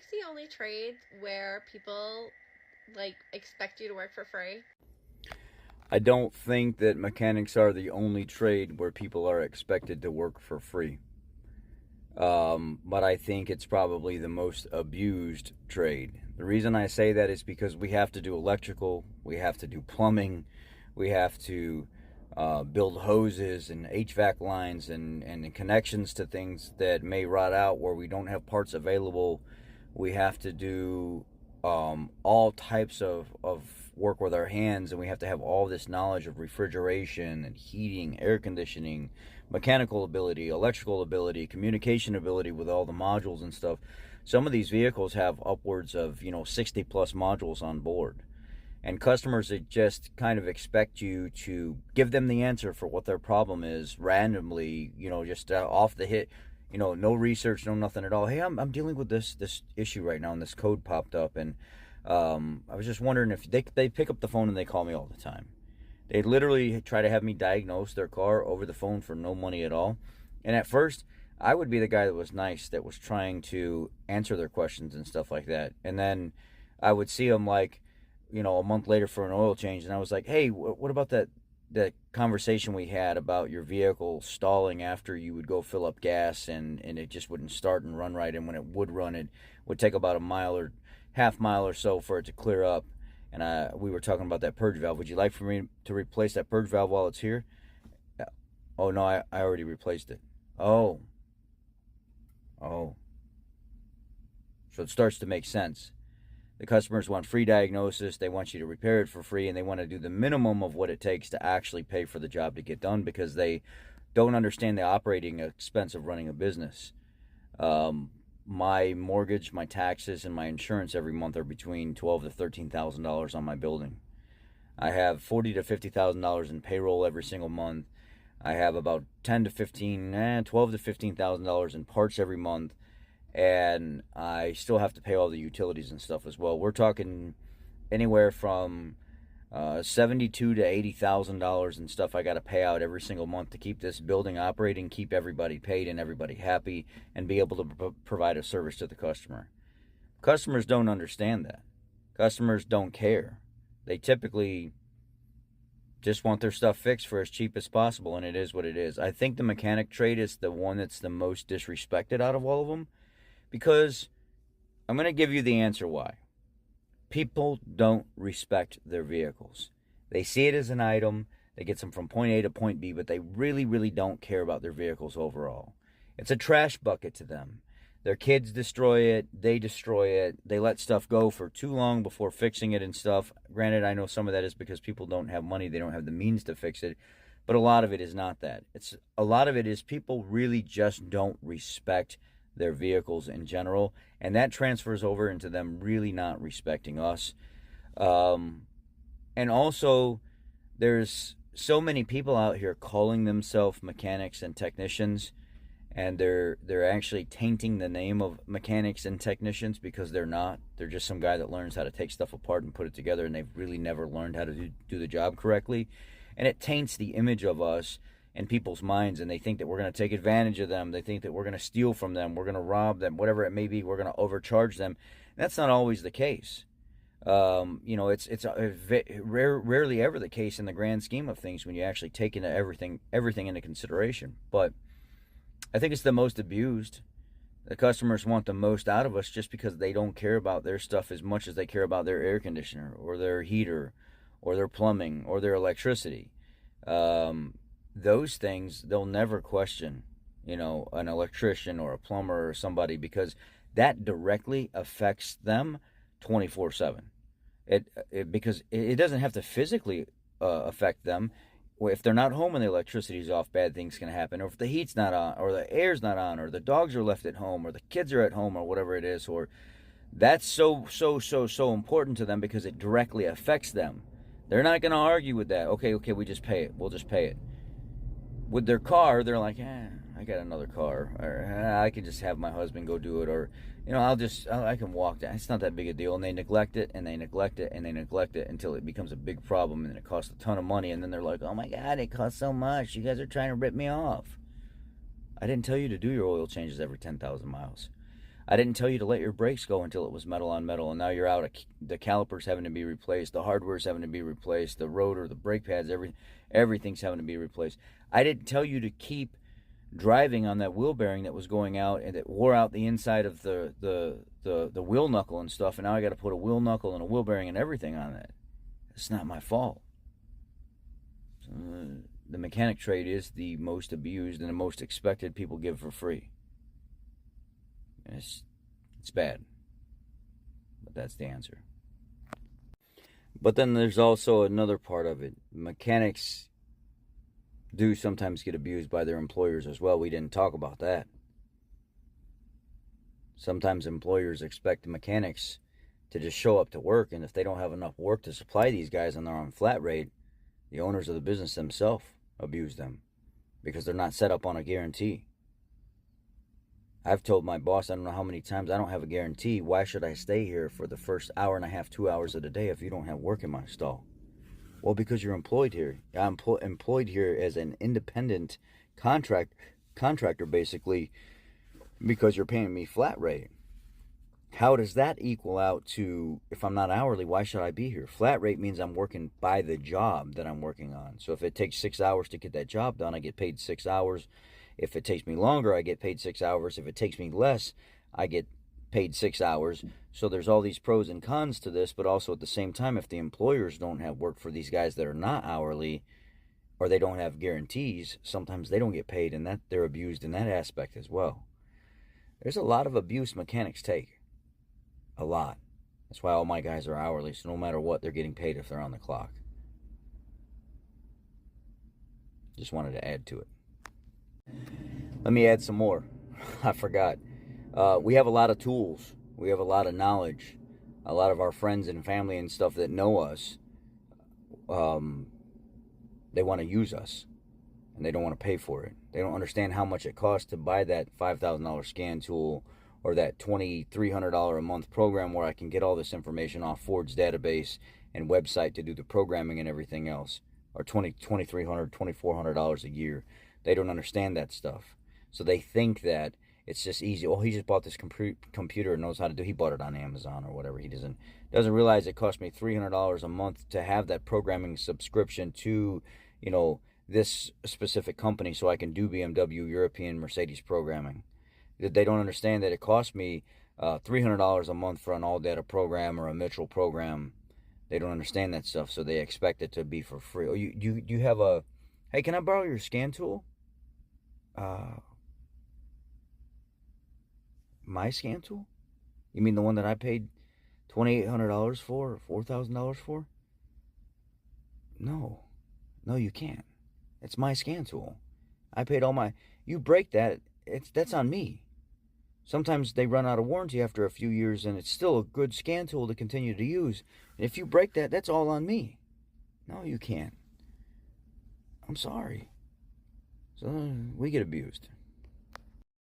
mechanics the only trade where people like expect you to work for free? I don't think that mechanics are the only trade where people are expected to work for free. But I think it's probably the most abused trade. The reason I say that is because we have to do electrical, we have to do plumbing, we have to build hoses and HVAC lines and connections to things that may rot out where we don't have parts available. We have to do all types of work with our hands, and we have to have all this knowledge of refrigeration and heating, air conditioning, mechanical ability, electrical ability, communication ability with all the modules and stuff. Some of these vehicles have upwards of 60 plus modules on board, and customers that just kind of expect you to give them the answer for what their problem is randomly, just off the hit, no research, no nothing at all. Hey, I'm dealing with this issue right now, and this code popped up, and I was just wondering if they pick up the phone and they call me all the time. They literally try to have me diagnose their car over the phone for no money at all. And at first, I would be the guy that was nice, that was trying to answer their questions and stuff like that. And then I would see them like, a month later for an oil change, and I was like, hey, what about that conversation we had about your vehicle stalling after you would go fill up gas and it just wouldn't start and run right, and when it would run, it would take about a mile or half mile or so for it to clear up. And we were talking about that purge valve. Would you like for me to replace that purge valve while it's here? Oh, no, I already replaced it. Oh. So it starts to make sense. The customers want free diagnosis. They want you to repair it for free, and they want to do the minimum of what it takes to actually pay for the job to get done, because they don't understand the operating expense of running a business. My mortgage, my taxes, and my insurance every month are between $12,000 to $13,000 on my building. I have $40,000 to $50,000 in payroll every single month. I have about 10 to 15, 12 to $15,000 in parts every month, and I still have to pay all the utilities and stuff as well. We're talking anywhere from $72,000 to $80,000 and stuff I got to pay out every single month to keep this building operating, keep everybody paid and everybody happy, and be able to provide a service to the customer. Customers don't understand that. Customers don't care. They typically just want their stuff fixed for as cheap as possible, and it is what it is. I think the mechanic trade is the one that's the most disrespected out of all of them, because I'm going to give you the answer why. People don't respect their vehicles. They see it as an item. They get them from point A to point B, but they really, really don't care about their vehicles overall. It's a trash bucket to them. Their kids destroy it. They destroy it. They let stuff go for too long before fixing it and stuff. Granted, I know some of that is because people don't have money. They don't have the means to fix it. But a lot of it is not that. A lot of it is people really just don't respect their vehicles in general, and that transfers over into them really not respecting us. And also, there's so many people out here calling themselves mechanics and technicians, and they're actually tainting the name of mechanics and technicians, because they're not. They're just some guy that learns how to take stuff apart and put it together, and they've really never learned how to do the job correctly. And it taints the image of us in people's minds, and they think that we're going to take advantage of them. They think that we're going to steal from them, we're going to rob them, whatever it may be. We're going to overcharge them. That's not always the case. It's rarely ever the case in the grand scheme of things when you actually take into everything into consideration. But I think it's the most abused. The customers want the most out of us just because they don't care about their stuff as much as they care about their air conditioner or their heater or their plumbing or their electricity. Those things they'll never question, an electrician or a plumber or somebody, because that directly affects them 24/7. Because it doesn't have to physically affect them. If they're not home and the electricity's off, bad things can happen. Or if the heat's not on, or the air's not on, or the dogs are left at home, or the kids are at home, or whatever it is, or that's so important to them because it directly affects them. They're not going to argue with that. Okay, we just pay it. We'll just pay it. With their car, they're like, I got another car, or I can just have my husband go do it, or I can walk down. It's not that big a deal. And they neglect it, and they neglect it, and they neglect it until it becomes a big problem, and it costs a ton of money. And then they're like, oh my God, it costs so much. You guys are trying to rip me off. I didn't tell you to do your oil changes every 10,000 miles. I didn't tell you to let your brakes go until it was metal on metal, and now you're out. The calipers having to be replaced, the hardware's having to be replaced, the rotor, the brake pads, everything's having to be replaced. I didn't tell you to keep driving on that wheel bearing that was going out and it wore out the inside of the wheel knuckle and stuff, and now I got to put a wheel knuckle and a wheel bearing and everything on it. It's not my fault. So, the mechanic trade is the most abused and the most expected. People give for free. It's bad, but that's the answer. But then there's also another part of it. Mechanics do sometimes get abused by their employers as well. We didn't talk about that. Sometimes employers expect the mechanics to just show up to work, and if they don't have enough work to supply these guys and they're on flat rate, the owners of the business themselves abuse them because they're not set up on a guarantee. I've told my boss, I don't know how many times, I don't have a guarantee. Why should I stay here for the first hour and a half, 2 hours of the day if you don't have work in my stall? Well, because you're employed here. I'm employed here as an independent contractor, basically, because you're paying me flat rate. How does that equal out to, if I'm not hourly, why should I be here? Flat rate means I'm working by the job that I'm working on. So if it takes 6 hours to get that job done, I get paid 6 hours. If it takes me longer, I get paid 6 hours. If it takes me less, I get paid 6 hours. So there's all these pros and cons to this, but also at the same time, if the employers don't have work for these guys that are not hourly, or they don't have guarantees, sometimes they don't get paid, and that they're abused in that aspect as well. There's a lot of abuse mechanics take. A lot. That's why all my guys are hourly, so no matter what, they're getting paid if they're on the clock. Just wanted to add to it. Let me add some more. I forgot. We have a lot of tools. We have a lot of knowledge. A lot of our friends and family and stuff that know us, they want to use us, and they don't want to pay for it. They don't understand how much it costs to buy that $5,000 scan tool or that $2,300 a month program where I can get all this information off Ford's database and website to do the programming and everything else, or $2,300, $2,400 a year. They don't understand that stuff. So they think that it's just easy. Oh, he just bought this computer and knows how to do. He bought it on Amazon or whatever. He doesn't realize it cost me $300 a month to have that programming subscription to, this specific company so I can do BMW, European, Mercedes programming. They don't understand that it cost me $300 a month for an all-data program or a Mitchell program. They don't understand that stuff, so they expect it to be for free. Oh, you have a, hey, can I borrow your scan tool? My scan tool? You mean the one that I paid $2,800 for or $4,000 for? No, you can't. It's my scan tool. I paid all my. You break that, that's on me. Sometimes they run out of warranty after a few years, and it's still a good scan tool to continue to use. And if you break that, that's all on me. No, you can't. I'm sorry. So we get abused.